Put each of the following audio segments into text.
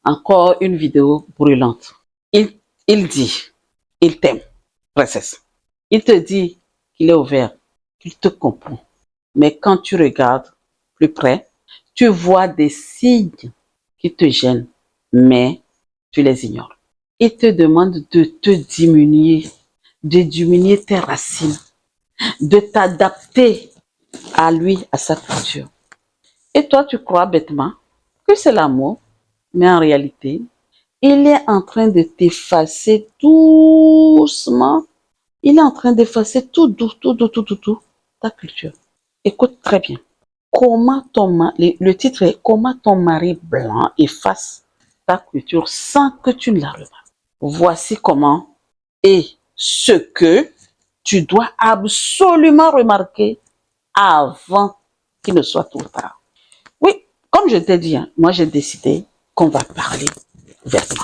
Encore une vidéo brûlante. Il dit, il t'aime, princesse. Il te dit qu'il est ouvert, qu'il te comprend. Mais quand tu regardes plus près, tu vois des signes qui te gênent, mais tu les ignores. Il te demande de te diminuer, de diminuer tes racines, de t'adapter à lui, à sa culture. Et toi, tu crois bêtement que c'est l'amour, mais en réalité, il est en train de t'effacer doucement. Il est en train d'effacer tout ta culture. Écoute très bien. Le titre est Comment ton mari blanc efface ta culture sans que tu ne la remarques. Voici comment et ce que tu dois absolument remarquer avant qu'il ne soit trop tard. Oui, comme je t'ai dit, moi j'ai décidé qu'on va parler ouvertement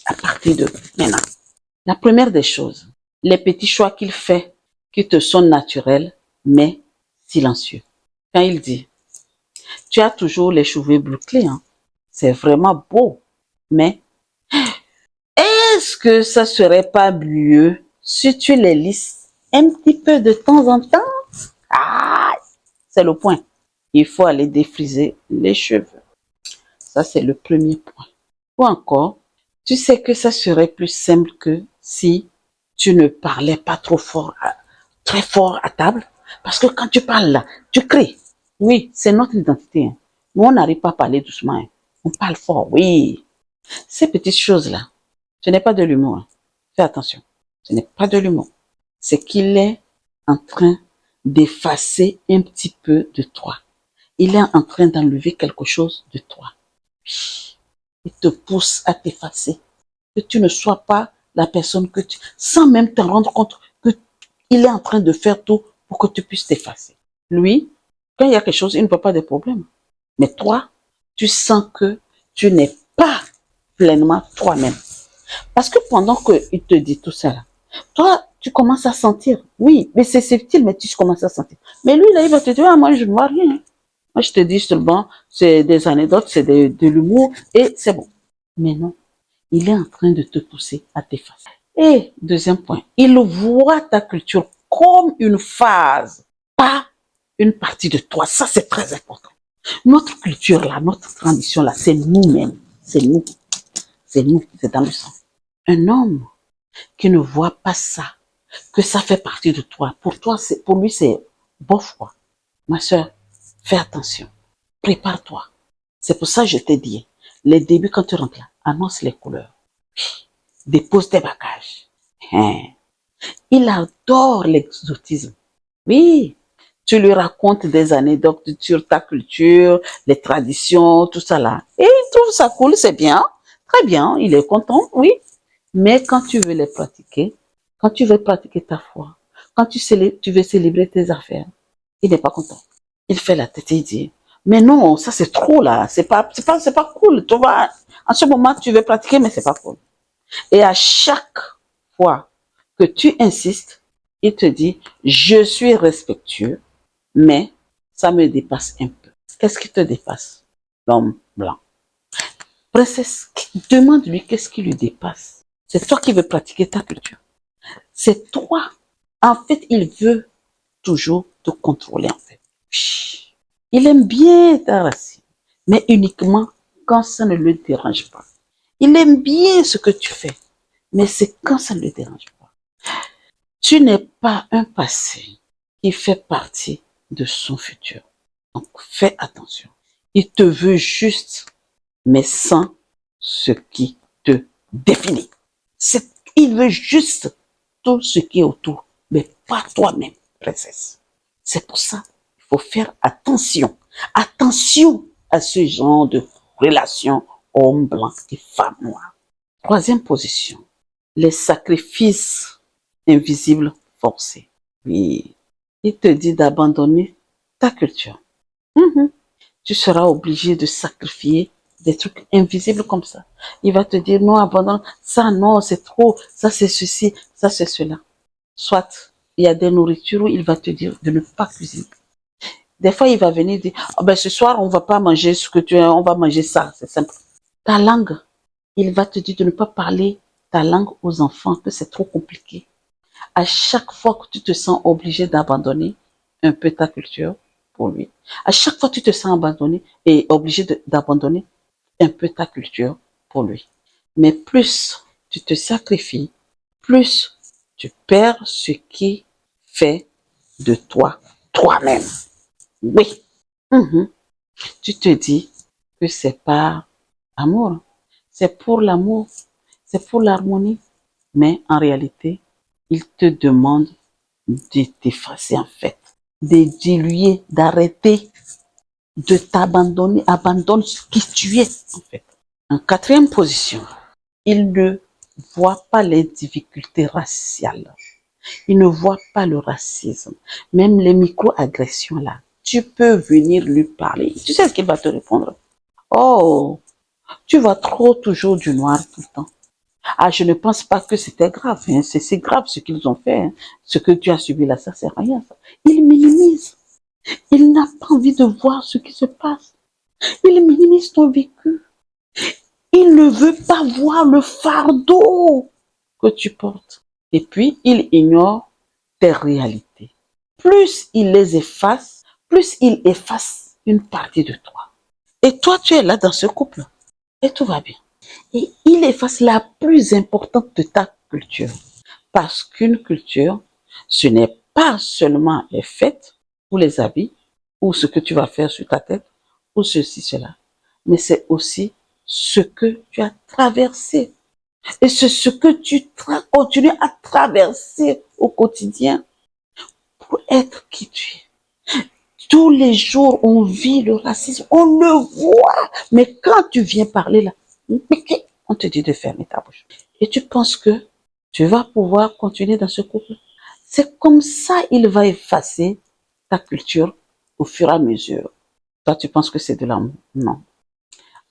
à partir de maintenant. La première des choses, les petits choix qu'il fait qui te sont naturels mais silencieux. Quand il dit, tu as toujours les cheveux bouclés, hein? C'est vraiment beau, mais est-ce que ça serait pas mieux si tu les lisses un petit peu de temps en temps? Ah, c'est le point. Il faut aller défriser les cheveux. Ça, c'est le premier point. Ou encore, tu sais que ça serait plus simple que si tu ne parlais pas très fort à table. Parce que quand tu parles là, tu cries. Oui, c'est notre identité. Hein. Nous, on n'arrive pas à parler doucement. Hein. On parle fort, oui. Ces petites choses-là, ce n'est pas de l'humour. Hein. Fais attention. Ce n'est pas de l'humour. C'est qu'il est en train d'effacer un petit peu de toi. Il est en train d'enlever quelque chose de toi. Il te pousse à t'effacer. Que tu ne sois pas la personne que tu... Sans même te rendre compte qu'il est en train de faire tout pour que tu puisses t'effacer. Lui, quand il y a quelque chose, il ne voit pas de problème. Mais toi, tu sens que tu n'es pas pleinement toi-même. Parce que pendant qu'il te dit tout ça, là, toi, tu commences à sentir. Oui, mais c'est subtil, mais tu commences à sentir. Mais lui, là, il va te dire, ah, moi, je ne vois rien. Moi, je te dis seulement, c'est des anecdotes, c'est de l'humour, et c'est bon. Mais non, il est en train de te pousser à t'effacer. Et deuxième point, il voit ta culture comme une phase, pas une partie de toi. Ça, c'est très important. Notre culture, là, notre tradition, là, c'est nous-mêmes. C'est nous. C'est nous. C'est dans le sang. Un homme qui ne voit pas ça, que ça fait partie de toi, pour lui, c'est bof, quoi. Ma soeur, fais attention. Prépare-toi. C'est pour ça que je t'ai dit, les débuts, quand tu rentres là, annonce les couleurs. Dépose tes bagages. Hein. Il adore l'exotisme. Oui. Tu lui racontes des anecdotes sur ta culture, les traditions, tout ça là. Et il trouve ça cool, c'est bien. Très bien, il est content, oui. Mais quand tu veux les pratiquer, quand tu veux pratiquer ta foi, quand tu veux célébrer tes affaires, il n'est pas content. Il fait la tête et il dit, mais non, ça c'est trop là, c'est pas cool. Tu vois, en ce moment tu veux pratiquer, mais c'est pas cool. Et à chaque fois que tu insistes, il te dit, je suis respectueux, mais ça me dépasse un peu. Qu'est-ce qui te dépasse? L'homme blanc. Princesse, demande-lui qu'est-ce qui lui dépasse. C'est toi qui veux pratiquer ta culture. C'est toi. En fait, il veut toujours te contrôler, en fait. Il aime bien ta racine, mais uniquement quand ça ne le dérange pas. Il aime bien ce que tu fais, mais c'est quand ça ne le dérange pas. Tu n'es pas un passé qui fait partie de son futur. Donc, fais attention. Il te veut juste, mais sans ce qui te définit. Il veut juste tout ce qui est autour, mais pas toi-même, princesse. C'est pour ça qu'il faut faire attention. Attention à ce genre de relation homme blanc et femme noire. Troisième position, les sacrifices invisibles forcés. Oui, il te dit d'abandonner ta culture. Tu seras obligé de sacrifier des trucs invisibles comme ça. Il va te dire, non, abandonne, ça non, c'est trop, ça c'est ceci, ça c'est cela. Soit, il y a des nourritures où il va te dire de ne pas cuisiner. Des fois, il va venir dire, oh ben ce soir, on va pas manger ce que tu as, on va manger ça, c'est simple. Ta langue, il va te dire de ne pas parler ta langue aux enfants, que c'est trop compliqué. À chaque fois que tu te sens obligé d'abandonner un peu ta culture pour lui, à chaque fois que tu te sens abandonné et obligé d'abandonner un peu ta culture pour lui. Mais plus tu te sacrifies, plus tu perds ce qui fait de toi toi-même. Oui. Mhm. Tu te dis que c'est pas amour, c'est pour l'amour, c'est pour l'harmonie. Mais en réalité, il te demande de t'effacer en fait, de diluer, d'arrêter, de t'abandonner, abandonne ce qui tu es en fait. En quatrième position, il ne voit pas les difficultés raciales. Il ne voit pas le racisme. Même les micro-agressions là. Tu peux venir lui parler. Tu sais ce qu'il va te répondre? Oh, tu vois trop toujours du noir tout le temps. Ah, je ne pense pas que c'était grave. Hein. C'est grave ce qu'ils ont fait. Hein. Ce que tu as subi là, ça sert à rien. Ça. Il minimise. Il n'a pas envie de voir ce qui se passe. Il minimise ton vécu. Il ne veut pas voir le fardeau que tu portes. Et puis, il ignore tes réalités. Plus il les efface, plus il efface une partie de toi. Et toi, tu es là dans ce couple. Et tout va bien. Et il efface la plus importante de ta culture. Parce qu'une culture, ce n'est pas seulement les fêtes ou les habits ou ce que tu vas faire sur ta tête ou ceci, cela. Mais c'est aussi ce que tu as traversé. Et c'est ce que tu continues à traverser au quotidien pour être qui tu es. Tous les jours, on vit le racisme, on le voit. Mais quand tu viens parler là, on te dit de fermer ta bouche. Et tu penses que tu vas pouvoir continuer dans ce couple. C'est comme ça il va effacer ta culture au fur et à mesure. Toi, tu penses que c'est de l'amour. Non.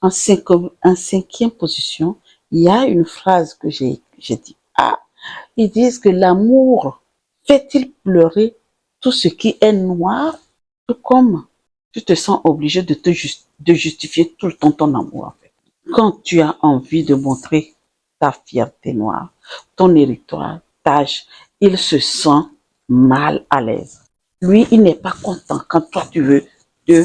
En cinquième position, il y a une phrase que j'ai dit. Ah, ils disent que l'amour fait-il pleurer tout ce qui est noir, tout comme tu te sens obligé de justifier tout le temps ton amour. En fait. Quand tu as envie de montrer ta fierté noire, ton héritage, il se sent mal à l'aise. Lui, il n'est pas content quand toi tu veux te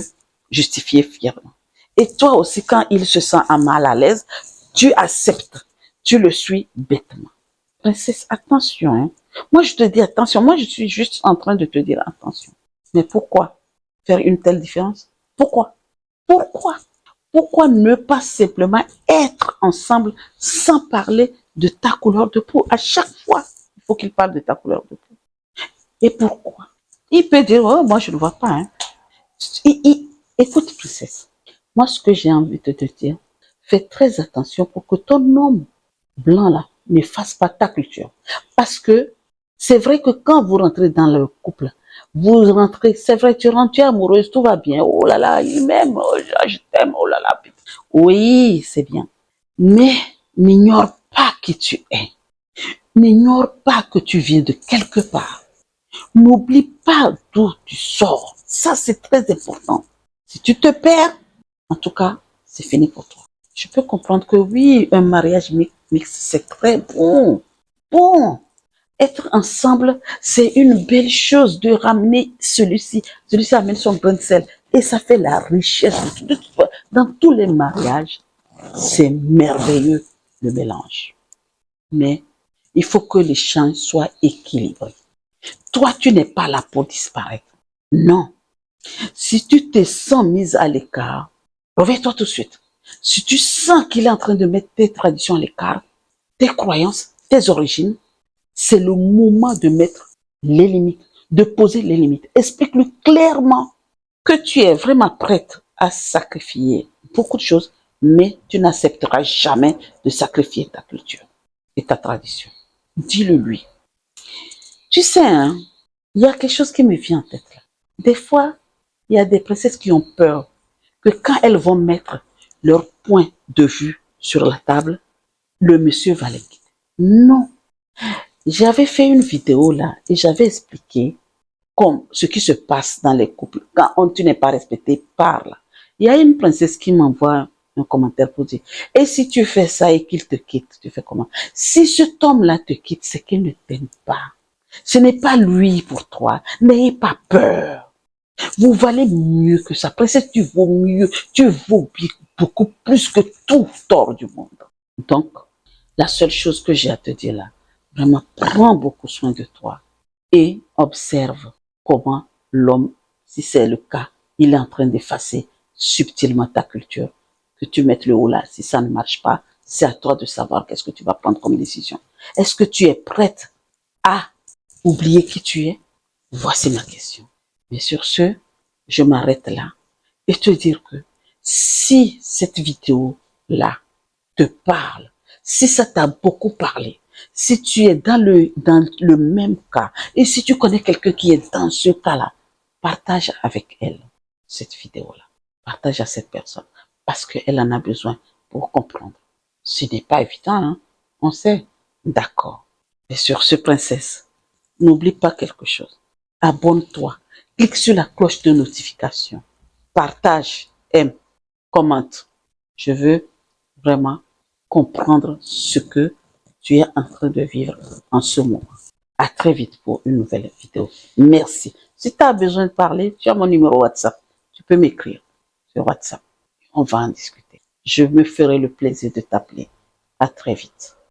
justifier fièrement. Et toi aussi, quand il se sent mal à l'aise, tu acceptes, tu le suis bêtement. Princesse, attention. Hein. Moi, je te dis attention. Moi, je suis juste en train de te dire attention. Mais pourquoi faire une telle différence? Pourquoi? Pourquoi? Pourquoi ne pas simplement être ensemble sans parler de ta couleur de peau? À chaque fois, il faut qu'il parle de ta couleur de peau. Et pourquoi? Il peut dire, oh, moi, je ne vois pas. Hein. Écoute, princesse. Moi, ce que j'ai envie de te dire, fais très attention pour que ton homme blanc là ne fasse pas ta culture. Parce que c'est vrai que quand vous rentrez dans le couple, vous rentrez, c'est vrai, tu rentres, tu es amoureuse, tout va bien. Oh là là, il m'aime, oh, je t'aime, oh là là. Oui, c'est bien. Mais n'ignore pas qui tu es. N'ignore pas que tu viens de quelque part. N'oublie pas d'où tu sors. Ça, c'est très important. Si tu te perds, en tout cas, c'est fini pour toi. Je peux comprendre que oui, un mariage mixte, c'est très bon. Bon, être ensemble, c'est une belle chose de ramener celui-ci. Celui-ci amène son grain de sel. Et ça fait la richesse. Dans tous les mariages, c'est merveilleux le mélange. Mais il faut que l'échange soit équilibré. Toi, tu n'es pas là pour disparaître. Non. Si tu te sens mise à l'écart, reviens-toi tout de suite. Si tu sens qu'il est en train de mettre tes traditions à l'écart, tes croyances, tes origines, c'est le moment de mettre les limites, de poser les limites. Explique-lui clairement que tu es vraiment prête à sacrifier beaucoup de choses, mais tu n'accepteras jamais de sacrifier ta culture et ta tradition. Dis-le lui. Tu sais, hein, il y a quelque chose qui me vient en tête là. Des fois, il y a des princesses qui ont peur que quand elles vont mettre leur point de vue sur la table, le monsieur va les quitter. Non. J'avais fait une vidéo là et j'avais expliqué comme ce qui se passe dans les couples quand tu n'es pas respecté par là. Il y a une princesse qui m'envoie un commentaire pour dire, et si tu fais ça et qu'il te quitte, tu fais comment? Si cet homme-là te quitte, c'est qu'il ne t'aime pas. Ce n'est pas lui pour toi. N'ayez pas peur. Vous valez mieux que ça. Princesse, tu vaux mieux. Tu vaux beaucoup plus que tout tort du monde. Donc, la seule chose que j'ai à te dire là, vraiment, prends beaucoup soin de toi et observe comment l'homme, si c'est le cas, il est en train d'effacer subtilement ta culture. Que tu mettes le haut là, si ça ne marche pas, c'est à toi de savoir qu'est-ce que tu vas prendre comme décision. Est-ce que tu es prête à oublier qui tu es? Voici ma question. Mais sur ce, je m'arrête là et te dire que si cette vidéo-là te parle, si ça t'a beaucoup parlé, si tu es dans le même cas, et si tu connais quelqu'un qui est dans ce cas-là, partage avec elle cette vidéo-là. Partage à cette personne, parce qu'elle en a besoin pour comprendre. Ce n'est pas évident, hein? On sait. D'accord. Et sur ce, princesse, n'oublie pas quelque chose. Abonne-toi. Clique sur la cloche de notification. Partage, aime, commente. Je veux vraiment comprendre ce que tu es en train de vivre en ce moment. À très vite pour une nouvelle vidéo. Merci. Si tu as besoin de parler, tu as mon numéro WhatsApp. Tu peux m'écrire sur WhatsApp. On va en discuter. Je me ferai le plaisir de t'appeler. À très vite.